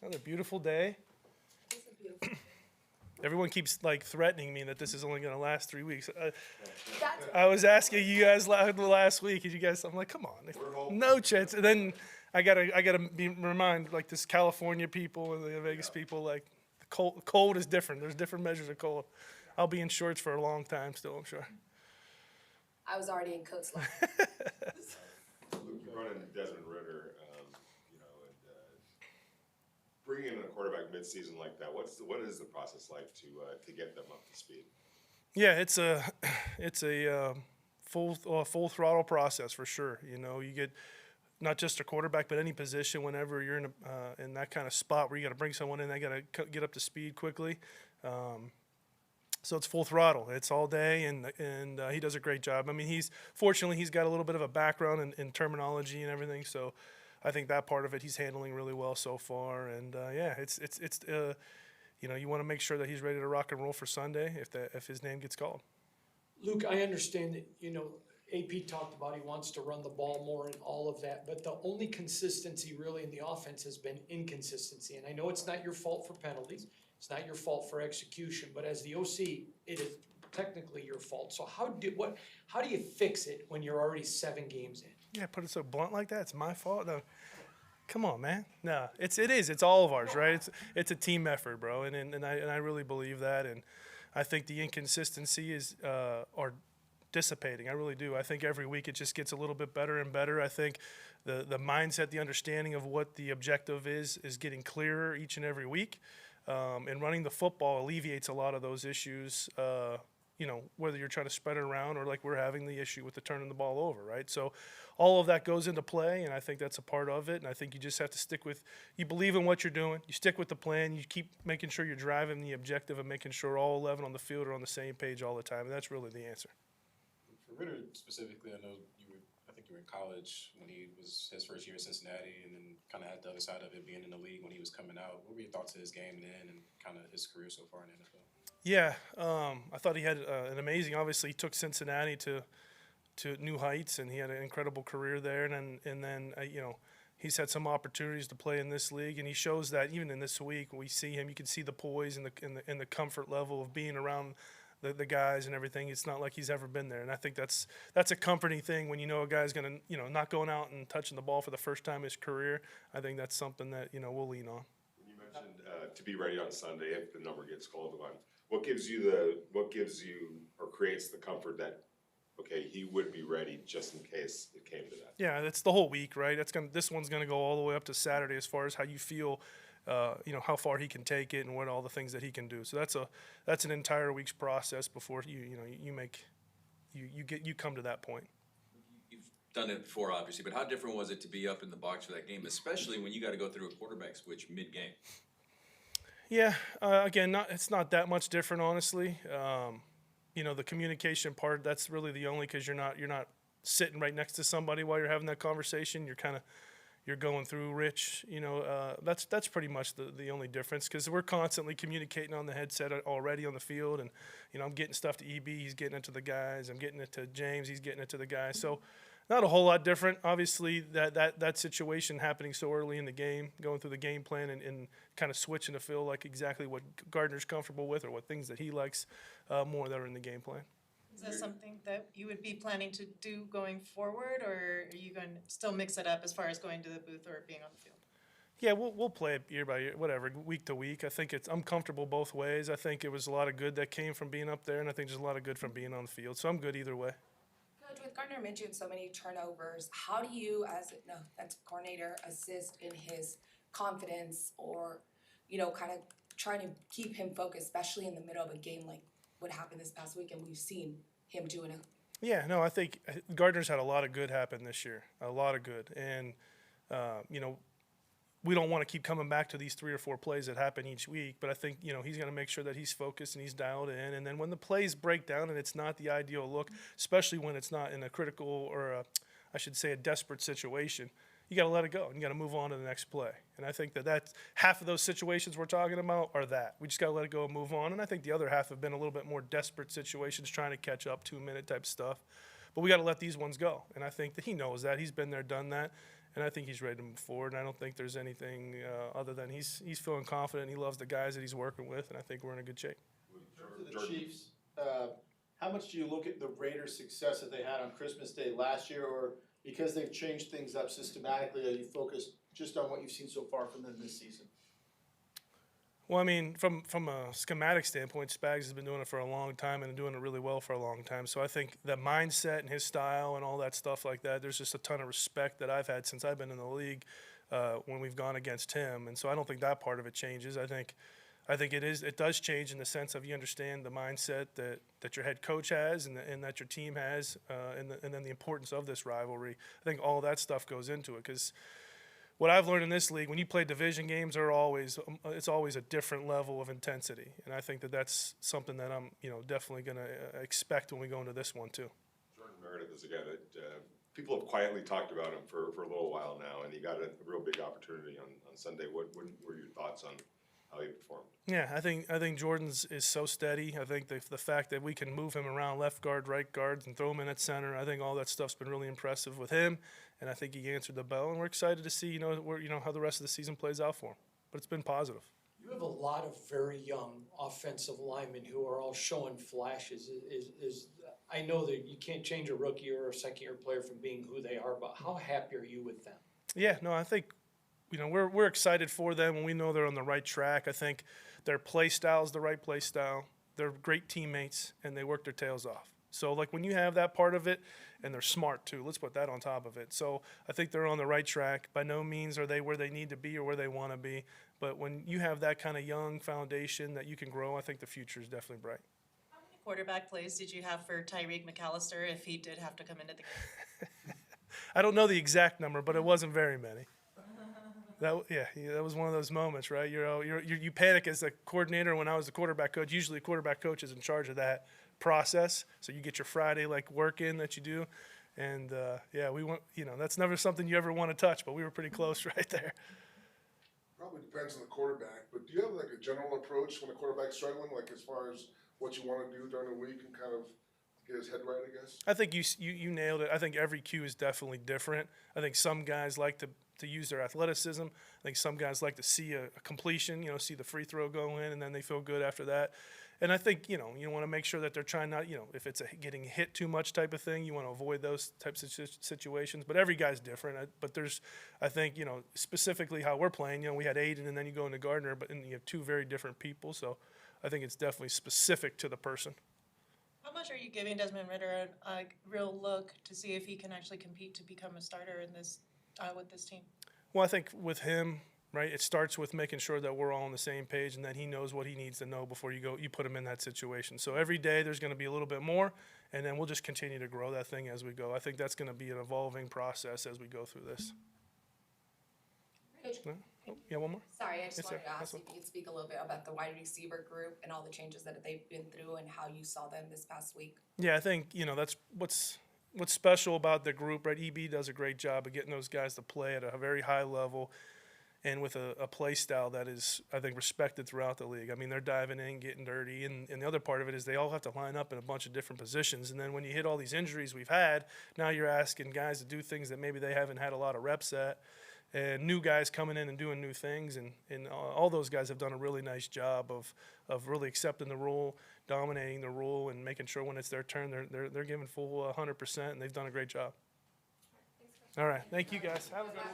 Another beautiful day. It's a beautiful day. Everyone keeps like threatening me that this is only going to last 3 weeks. That's I was asking you guys last week, and you guys, I'm like, come on, no chance. And then I gotta be remind like this California people and the Vegas people, like the cold is different. There's different measures of cold. I'll be in shorts for a long time still, I'm sure. I was already in coach line. Luke, you brought in Desmond Ritter, bringing in a quarterback midseason like that. What is the process like to get them up to speed? Yeah, it's a full throttle process for sure. You know, you get not just a quarterback, but any position. Whenever you're in that kind of spot where you got to bring someone in, they got to get up to speed quickly. So it's full throttle. It's all day, and he does a great job. I mean, fortunately he's got a little bit of a background in terminology and everything, so I think that part of it he's handling really well so far. And yeah, it's you know, you want to make sure that he's ready to rock and roll for Sunday if his name gets called. Luke, I understand that, AP talked about he wants to run the ball more and all of that, but the only consistency really in the offense has been inconsistency. And I know it's not your fault for penalties, it's not your fault for execution, but as the OC, it is technically your fault. So how do you fix it when you're already 7 games in? Yeah, put it so blunt like that. It's my fault. No, come on, man. No, it is. It's all of ours, right? It's a team effort, bro. And I really believe that. And I think the inconsistency are dissipating. I really do. I think every week it just gets a little bit better and better. I think the mindset, the understanding of what the objective is getting clearer each and every week. And running the football alleviates a lot of those issues. Whether you're trying to spread it around or like we're having the issue with the turning the ball over, right? So all of that goes into play, and I think that's a part of it. And I think you just have to you believe in what you're doing, you stick with the plan, you keep making sure you're driving the objective and making sure all 11 on the field are on the same page all the time, and that's really the answer. For Ritter specifically, I think you were in college when he was his first year at Cincinnati, and then kind of at the other side of it, being in the league when he was coming out. What were your thoughts of his game then and kind of his career so far in the NFL? Yeah, I thought he had an amazing. Obviously, he took Cincinnati to new heights, and he had an incredible career there. And then he's had some opportunities to play in this league, and he shows that even in this week. When we see him, you can see the poise and the comfort level of being around the guys and everything. It's not like he's ever been there, and I think that's a comforting thing when you know a guy's gonna not going out and touching the ball for the first time in his career. I think that's something that we'll lean on. You mentioned to be ready on Sunday if the number gets called on. What gives you or creates the comfort that okay, he would be ready just in case it came to that? Yeah, that's the whole week, right? This one's gonna go all the way up to Saturday as far as how you feel, how far he can take it and what all the things that he can do. So that's an entire week's process before you come to that point. You've done it before, obviously, but how different was it to be up in the box for that game, especially when you got to go through a quarterback switch mid-game? Yeah, again, it's not that much different, honestly. The communication part, that's really the only, because you're not sitting right next to somebody while you're having that conversation. You're going through Rich. That's pretty much the only difference, because we're constantly communicating on the headset already on the field, and I'm getting stuff to EB, he's getting it to the guys. I'm getting it to James, he's getting it to the guys. So not a whole lot different. Obviously, that situation happening so early in the game, going through the game plan and kind of switching to feel like exactly what Gardner's comfortable with or what things that he likes more that are in the game plan. Is that something that you would be planning to do going forward, or are you going to still mix it up as far as going to the booth or being on the field? Yeah, we'll play it year by year, whatever, week to week. I think I'm comfortable both ways. I think it was a lot of good that came from being up there, and I think there's a lot of good from being on the field. So I'm good either way. Coach, with Gardner Minshew and so many turnovers, how do you, as an offensive coordinator, assist in his confidence or, kind of trying to keep him focused, especially in the middle of a game like what happened this past week, and we've seen him doing it? Yeah, no, I think Gardner's had a lot of good happen this year, a lot of good. And, we don't want to keep coming back to these 3 or 4 plays that happen each week, but I think, he's going to make sure that he's focused and he's dialed in. And then when the plays break down and it's not the ideal look, especially when it's not in a critical or a desperate situation, you got to let it go and you got to move on to the next play. And I think that's half of those situations we're talking about are that. We just got to let it go and move on. And I think the other half have been a little bit more desperate situations, trying to catch up, 2-minute type stuff. But we got to let these ones go. And I think that he knows that. He's been there, done that. and I think he's ready to move forward. And I don't think there's anything other than he's feeling confident. He loves the guys that he's working with, and I think we're in a good shape. For the Jordan. Chiefs, how much do you look at the Raiders' success that they had on Christmas Day last year, or because they've changed things up systematically, are you focused just on what you've seen so far from them this season? Well, I mean, from a schematic standpoint, Spags has been doing it for a long time and doing it really well for a long time. So I think the mindset and his style and all that stuff like that, there's just a ton of respect that I've had since I've been in the league when we've gone against him. And so I don't think that part of it changes. I think it does change in the sense of you understand the mindset that your head coach has and that your team has, and then the importance of this rivalry. I think all that stuff goes into it because what I've learned in this league, when you play division games, it's always a different level of intensity, and I think that's something that I'm definitely going to expect when we go into this one too. Jordan Meredith is a guy that people have quietly talked about him for a little while now, and he got a real big opportunity on Sunday. What were your thoughts on how he performed? Yeah, I think Jordan's is so steady. I think the fact that we can move him around left guard, right guard, and throw him in at center, I think all that stuff's been really impressive with him, and I think he answered the bell, and we're excited to see how the rest of the season plays out for him. But it's been positive. You have a lot of very young offensive linemen who are all showing flashes. I know that you can't change a rookie or a second-year player from being who they are, but how happy are you with them? Yeah, no, I think we're excited for them, and we know they're on the right track. I think their play style is the right play style. They're great teammates, and they work their tails off. So, like, when you have that part of it, and they're smart, too. Let's put that on top of it. So I think they're on the right track. By no means are they where they need to be or where they want to be. But when you have that kind of young foundation that you can grow, I think the future is definitely bright. How many quarterback plays did you have for Tyreek McAllister if he did have to come into the game? I don't know the exact number, but it wasn't very many. That was one of those moments, right? You panic as the coordinator. When I was the quarterback coach, usually the quarterback coach is in charge of that process. So you get your Friday work in that you do, and we want that's never something you ever want to touch, but we were pretty close right there. Probably depends on the quarterback, but do you have a general approach when a quarterback's struggling, as far as what you want to do during the week and kind of get his head right, I guess? I think you nailed it. I think every cue is definitely different. I think some guys like to use their athleticism. I think some guys like to see a completion, see the free throw go in, and then they feel good after that. And I think, you want to make sure that they're trying not, if it's getting hit too much type of thing, you want to avoid those types of situations. But every guy's different. But I think, specifically how we're playing, we had Aiden and then you go into Gardner, and you have two very different people. So I think it's definitely specific to the person. How much are you giving Desmond Ridder a real look to see if he can actually compete to become a starter in this with this team? Well, I think with him, right, it starts with making sure that we're all on the same page and that he knows what he needs to know before you put him in that situation. So every day there's going to be a little bit more, and then we'll just continue to grow that thing as we go. I think that's going to be an evolving process as we go through this. Coach, Yeah, one more? sorry, I just Yes, wanted sir. to ask That's if you could speak a little bit about the wide receiver group and all the changes that they've been through and how you saw them this past week. Yeah, I think, that's what's special about the group, right? EB does a great job of getting those guys to play at a very high level and with a play style that is, I think, respected throughout the league. I mean, they're diving in, getting dirty, and the other part of it is they all have to line up in a bunch of different positions. And then when you hit all these injuries we've had, now you're asking guys to do things that maybe they haven't had a lot of reps at, and new guys coming in and doing new things. And all those guys have done a really nice job of really accepting the role, dominating the role, and making sure when it's their turn, they're giving full 100%, and they've done a great job. All right. Thank you, guys. Have a good one.